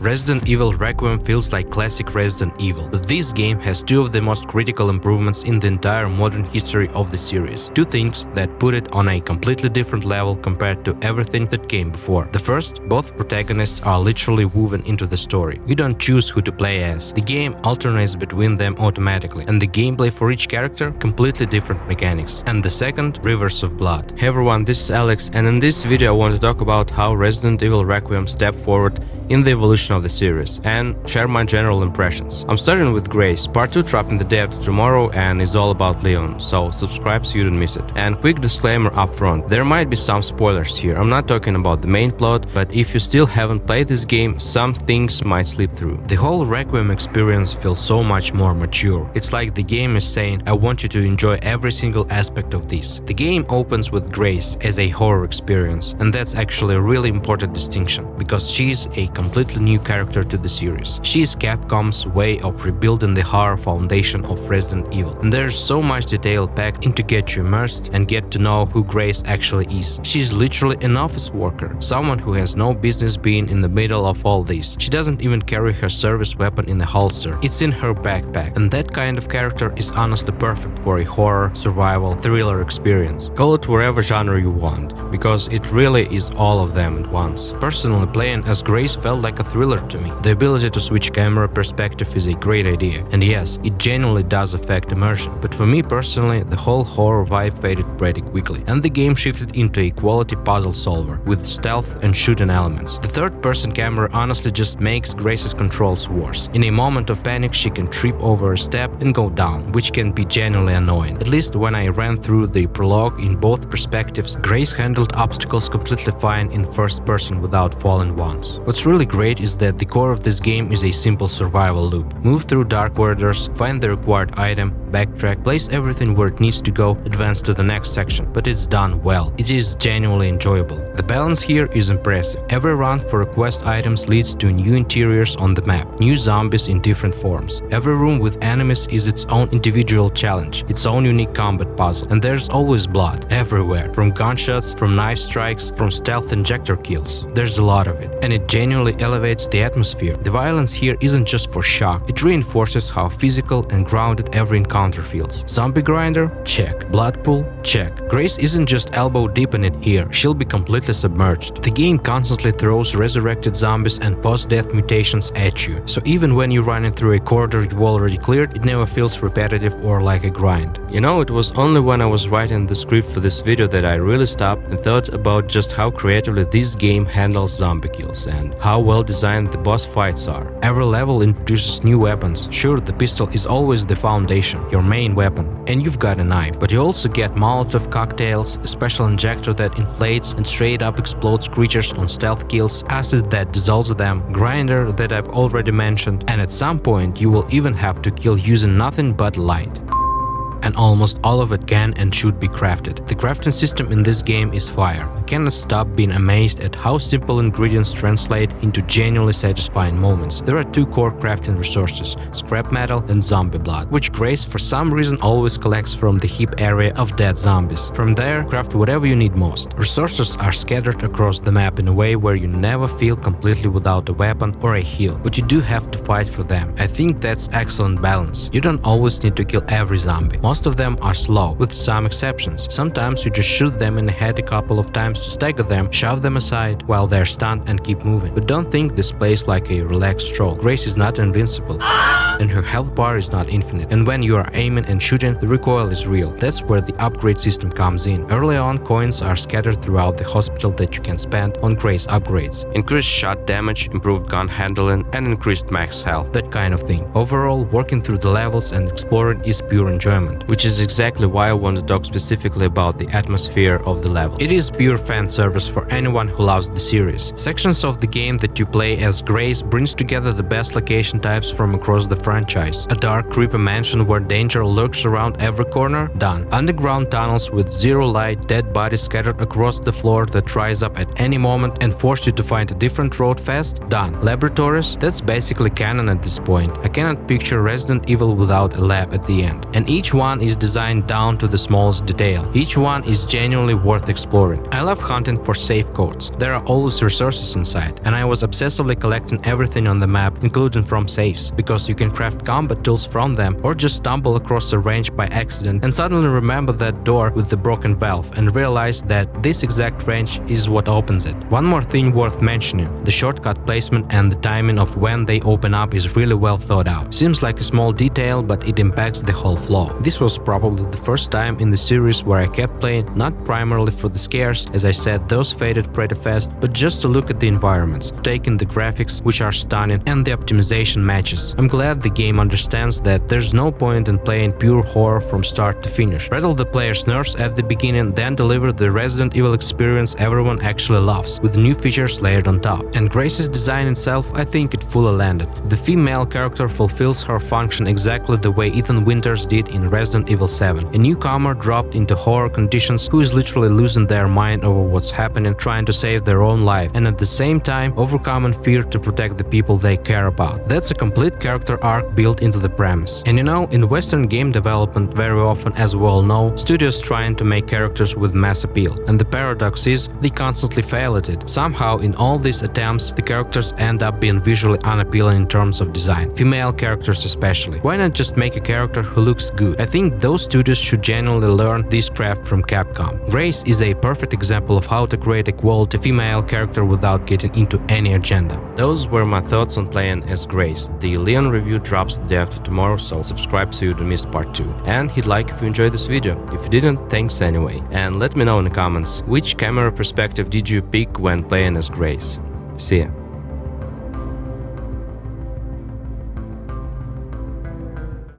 Resident Evil Requiem feels like classic Resident Evil, but this game has two of the most critical improvements in the entire modern history of the series. Two things that put it on a completely different level compared to everything that came before. The first, both protagonists are literally woven into the story. You don't choose who to play as. The game alternates between them automatically, and the gameplay for each character completely different mechanics. And the second, Rivers of Blood. Hey everyone, this is Alex, and in this video I want to talk about how Resident Evil Requiem stepped forward in the evolution of the series and share my general impressions. I'm starting with Grace, part 2 dropping the day after tomorrow and is all about Leon, so subscribe so you don't miss it. And quick disclaimer up front, there might be some spoilers here. I'm not talking about the main plot, but if you still haven't played this game, some things might slip through. The whole Requiem experience feels so much more mature. It's like the game is saying, I want you to enjoy every single aspect of this. The game opens with Grace as a horror experience, and that's actually a really important distinction, because she's a completely new character to the series. She is Capcom's way of rebuilding the horror foundation of Resident Evil, and there's so much detail packed in to get you immersed and get to know who Grace actually is. She's literally an office worker, someone who has no business being in the middle of all this. She doesn't even carry her service weapon in a holster, it's in her backpack, and that kind of character is honestly perfect for a horror, survival, thriller experience. Call it whatever genre you want, because it really is all of them at once. Personally, playing as Grace felt like a thriller to me. The ability to switch camera perspective is a great idea, and yes, it genuinely does affect immersion, but for me personally, the whole horror vibe faded pretty quickly, and the game shifted into a quality puzzle solver with stealth and shooting elements. The third-person camera honestly just makes Grace's controls worse. In a moment of panic, she can trip over a step and go down, which can be genuinely annoying. At least when I ran through the prologue in both perspectives, Grace handled obstacles completely fine in first person without falling once. What's really great is that the core of this game is a simple survival loop. Move through dark corridors, find the required item, backtrack, place everything where it needs to go, advance to the next section, but it's done well. It is genuinely enjoyable. The balance here is impressive. Every run for quest items leads to new interiors on the map, new zombies in different forms. Every room with enemies is its own individual challenge, its own unique combat puzzle, and there's always blood everywhere, from gunshots, from knife strikes, from stealth injector kills. There's a lot of it, and it genuinely elevates the atmosphere. The violence here isn't just for shock, it reinforces how physical and grounded every encounter feels. Zombie grinder? Check. Blood pool? Check. Grace isn't just elbow deep in it here, she'll be completely submerged. The game constantly throws resurrected zombies and post-death mutations at you, so even when you're running through a corridor you've already cleared, it never feels repetitive or like a grind. You know, it was only when I was writing the script for this video that I really stopped and thought about just how creatively this game handles zombie kills and how well designed the boss fights are. Every level introduces new weapons. Sure, the pistol is always the foundation, your main weapon, and you've got a knife, but you also get Molotov cocktails, a special injector that inflates and straight up explodes creatures on stealth kills, acid that dissolves them, grinder that I've already mentioned, and at some point you will even have to kill using nothing but light. And almost all of it can and should be crafted. The crafting system in this game is fire. I cannot stop being amazed at how simple ingredients translate into genuinely satisfying moments. There are two core crafting resources, scrap metal and zombie blood, which Grace for some reason always collects from the heap area of dead zombies. From there, craft whatever you need most. Resources are scattered across the map in a way where you never feel completely without a weapon or a heal, but you do have to fight for them. I think that's excellent balance. You don't always need to kill every zombie. Most of them are slow, with some exceptions. Sometimes you just shoot them in the head a couple of times to stagger them, shove them aside while they're stunned and keep moving. But don't think this plays like a relaxed stroll. Grace is not invincible, and her health bar is not infinite. And when you are aiming and shooting, the recoil is real. That's where the upgrade system comes in. Early on, coins are scattered throughout the hospital that you can spend on Grace upgrades. Increased shot damage, improved gun handling, and increased max health. That kind of thing. Overall, working through the levels and exploring is pure enjoyment, which is exactly why I want to talk specifically about the atmosphere of the level. It is pure fan service for anyone who loves the series. Sections of the game that you play as Grace brings together the best location types from across the franchise. A dark, creepy mansion where danger lurks around every corner? Done. Underground tunnels with zero light, dead bodies scattered across the floor that rise up at any moment and force you to find a different road fast? Done. Laboratories? That's basically canon at this point. I cannot picture Resident Evil without a lab at the end. And each one one is designed down to the smallest detail. Each one is genuinely worth exploring. I love hunting for safe codes. There are always resources inside, and I was obsessively collecting everything on the map, including from safes, because you can craft combat tools from them or just stumble across a range by accident and suddenly remember that door with the broken valve and realize that this exact range is what opens it. One more thing worth mentioning, the shortcut placement and the timing of when they open up is really well thought out. Seems like a small detail, but it impacts the whole flow. This was probably the first time in the series where I kept playing not primarily for the scares, as I said those faded pretty fast, but just to look at the environments, taking the graphics, which are stunning, and the optimization matches. I'm glad the game understands that there's no point in playing pure horror from start to finish. Rattle the player's nerves at the beginning, then deliver the Resident Evil experience everyone actually loves, with new features layered on top. And Grace's design itself, I think it fully landed. The female character fulfills her function exactly the way Ethan Winters did in Resident Evil 7. A newcomer dropped into horror conditions who is literally losing their mind over what's happening, trying to save their own life, and at the same time overcoming fear to protect the people they care about. That's a complete character arc built into the premise. And you know, in Western game development, very often, as we all know, studios trying to make characters with mass appeal. And the paradox is, they constantly fail at it. Somehow, in all these attempts, the characters end up being visually unappealing in terms of design. Female characters especially. Why not just make a character who looks good? I think those studios should genuinely learn this craft from Capcom. Grace is a perfect example of how to create a quality female character without getting into any agenda. Those were my thoughts on playing as Grace. The Leon review drops the day after tomorrow, so subscribe so you don't miss part 2. And hit like if you enjoyed this video. If you didn't, thanks anyway. And let me know in the comments, which camera perspective did you pick when playing as Grace? See ya.